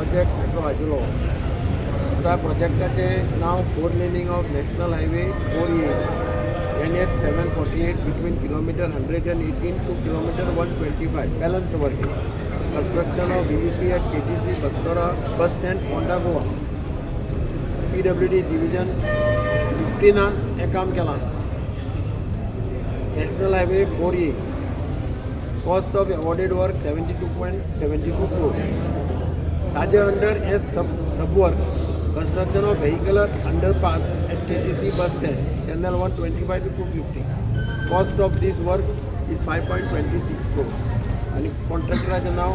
Project जो आशिल्लो त्या प्रोजेक्टाचें नाव 4 laning of national highway 4A NH 748 between kilometer 118 to kilometer 125 balance working. Construction of VUP at KTC Bastora bus stand Honda Goa. PWD division 15 हे काम केलां. National Highway 4A. Cost of awarded work 72.72 crores. ताजे under as sub work. Construction of vehicular underpass at KTC bus stand, channel 125 to 250. Cost of this work is 5.26 crores. आणि कॉन्ट्रॅक्टराचें नाव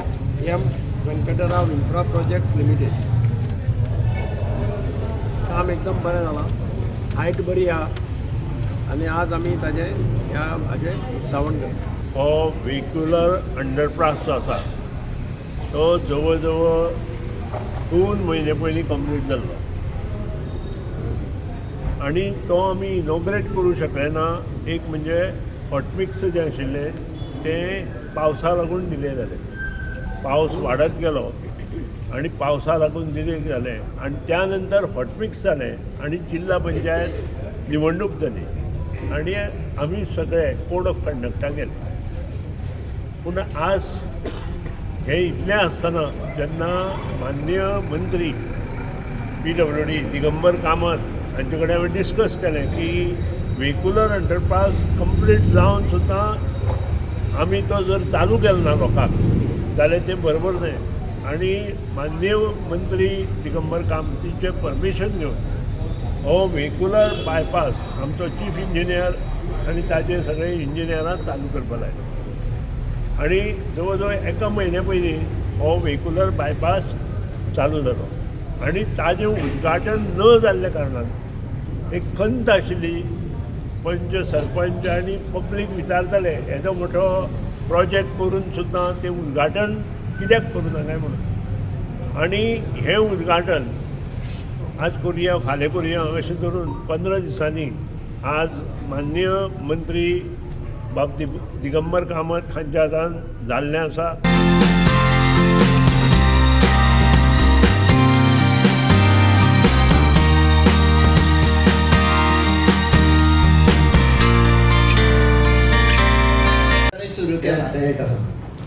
M. Venkatrao infra projects limited. काम एकदम बरें जालां, height बरी आहा आनी आज आमी ताजे ह्या हाजे उक्तावण करता. हो व्हेहिक्युलर अंडरपास जो आसा तो जवळ जवळ 2 म्हयने पयलीं कंप्लीट जाल्लो आनी तो आमी इनॉग्रेट करूं शकले ना. एक म्हणजे हॉटमिक्स जें आशिल्लें तें पावसा लागून डिले जालें. पावस वाडत गेलो आनी पावसा लागून डिले जालें आनी त्या नंतर हॉटमिक्स जालें आनी जिल्हा पंचायत निवडणूक जाली आनी आमी सगळे कोड ऑफ कंडक्टाक गेले. पूण आज हे इतलें आसतना जेन्ना माननीय मंत्री PWD दिगंबर कामत हांचे कडेन हांवें डिस्कस केलें की व्हेहिक्युलर अंडरपास कंप्लीट जावन सुद्दां आमी तो जर चालू केलो ना लोकांक जाल्यार तें बरोबर न्हय. आनी माननीय मंत्री दिगंबर कामतीचें परमिशन घेवन हो व्हेहिक्युलर बायपास आमचो चीफ इंजिनियर आनी ताजे सगळे इंजिनियरान चालू करपाक लायलो. आनी जवळ जवळ एका म्हयन्या पयलीं हो व्हेहिक्युलर बायपास चालू जालो आनी ताजें उद्घाटन न जाल्ल्या कारणान एक खंत आशिल्ली. पंच सरपंच आनी पब्लीक विचारताले येदो मोठो प्रोजेक्ट करून सुद्दां तें उद्घाटन कित्याक करूं नाकाय म्हणून. आनी हें उद्घाटन आज करुया फाल्यां करुया अशें धरून 15 दिसांनी आज माननीय मंत्री बाब दिगंबर कामत हांच्या हातान जाल्लें आसा.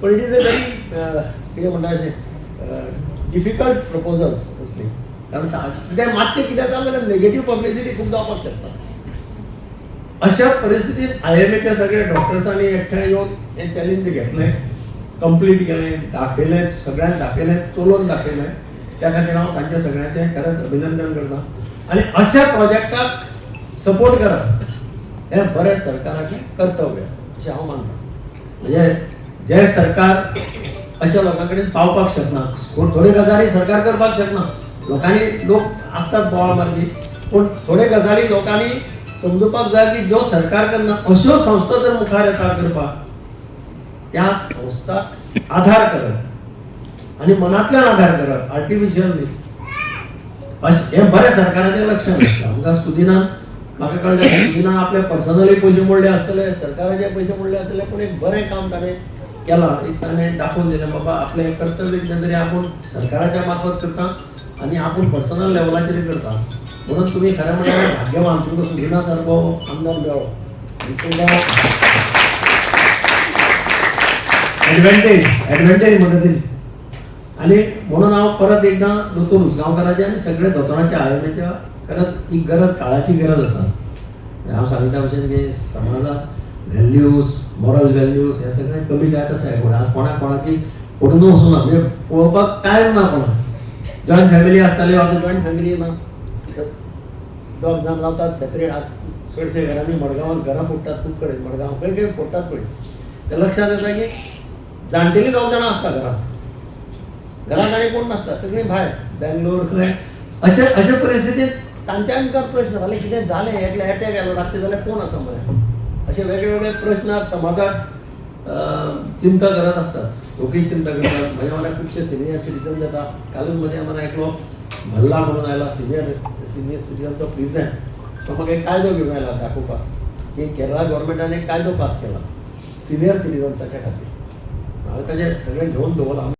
पण इट इज अ व्हेरी कितें म्हणटा अशें डिफिकल्ट प्रपोजल्स असली. कारण कित्याक मातशें कितें जालें जाल्यार नेगेटीव पब्लिसिटी खूब जावपाक शकता. अशा परिस्थितीत IMAच्या सगळ्या डॉक्टर्सांनी एकठांय येवन हें चॅलेंज घेतलें, कंप्लीट केलें, दाखयलें, सगळ्यांक दाखयलें, चलोवन दाखयलें. त्या खातीर हांव तांच्या सगळ्यांचें खरेंच अभिनंदन करतां. आनी अशा प्रोजेक्टाक सपोर्ट करप हें बरें सरकाराचें कर्तव्य आसता अशें हांव मानतां. म्हणजे जे सरकार अशा लोकां कडेन पावपाक शकना, थोड्यो गजाली सरकार करपाक शकना. लोक आसतात बोवाळ मार्गी, पूण थोड्यो गजाली लोकांनी समजुपाक जाय की ज्यो सरकार करना अश्यो संस्था जर मुखार येता करपाक त्या संस्थाक आधार करप आनी मनांतल्यान आधार करप, आर्टिफिशियल न्ही. हें बरें सरकाराचें लक्षण आसता. आमकां सुदिनान म्हाका कळटा सुदिनान आपले पर्सनली पयशे मोडले आसतले, सरकाराचे पयशे मोडले आसतले, पूण एक बरें काम ताणें केलां. एक ताणें दाखोवन दिलें बाबा आपलें कर्तव्य कितें तरी आपूण सरकाराच्या मार्फत करता आनी आपूण पर्सनल लेवलाचेर करता. म्हणून तुमी खरें म्हळ्यार भाग्यवान, तुमकां सुदिना सारको आमदार मेळ्ळो. एडवांटेज मदतीन. आनी म्हणून हांव परत एकदां दोतोर उसगांवकाराचें आनी सगळे दोतोराच्या IMAच्या खरंच ही गरज काळाची गरज आसा. हांव सांगिता भशेन की समाजात व्हॅल्यूज, मॉरल व्हॅल्यूज हे सगळें कमी जायत आसा. आज कोणाची पडून वचूना, म्हणजे पळोवपाक टायम ना कोणाक. जॉयंट फॅमिली आसताल्यो, आतां जॉयंट फॅमिली ना. 2 जाण रावतात सेपरेट. चडशे घरांनी मडगांवांत घरां फोडटात खूब कडेन. मडगांव खंय खंय फोडटात पळय. तें लक्षांत येता की जाणटेली 9 जाणां आसता घरांत आनी कोण नासता, सगळीं भायर बेंगलोर खंय. अशे परिस्थितींत तांच्यान प्रश्न जाले कितें जालें, एकल्या एटॅक आयलो रातचे जाल्यार कोण आसा मरे. अशे वेगवेगळे प्रश्न समाजाक चिंता करत असतात. लोकूय चिंता करतात. म्हाज्या वांगडा खुबशे सिनियर सिटीजन जाता. कालूच म्हज्या मना एकलो भल्ला म्हणून आयला, सिनियर सिटीजनचो प्रेसिडेंट. तो म्हाका एक कायदो घेवन आयला दाखोवपाक की केरळा गव्हर्मेंटान एक कायदो पास केला सिनियर सिटीजन्साच्या खातीर. हांवें ताजें सगळें घेवन दवरलां.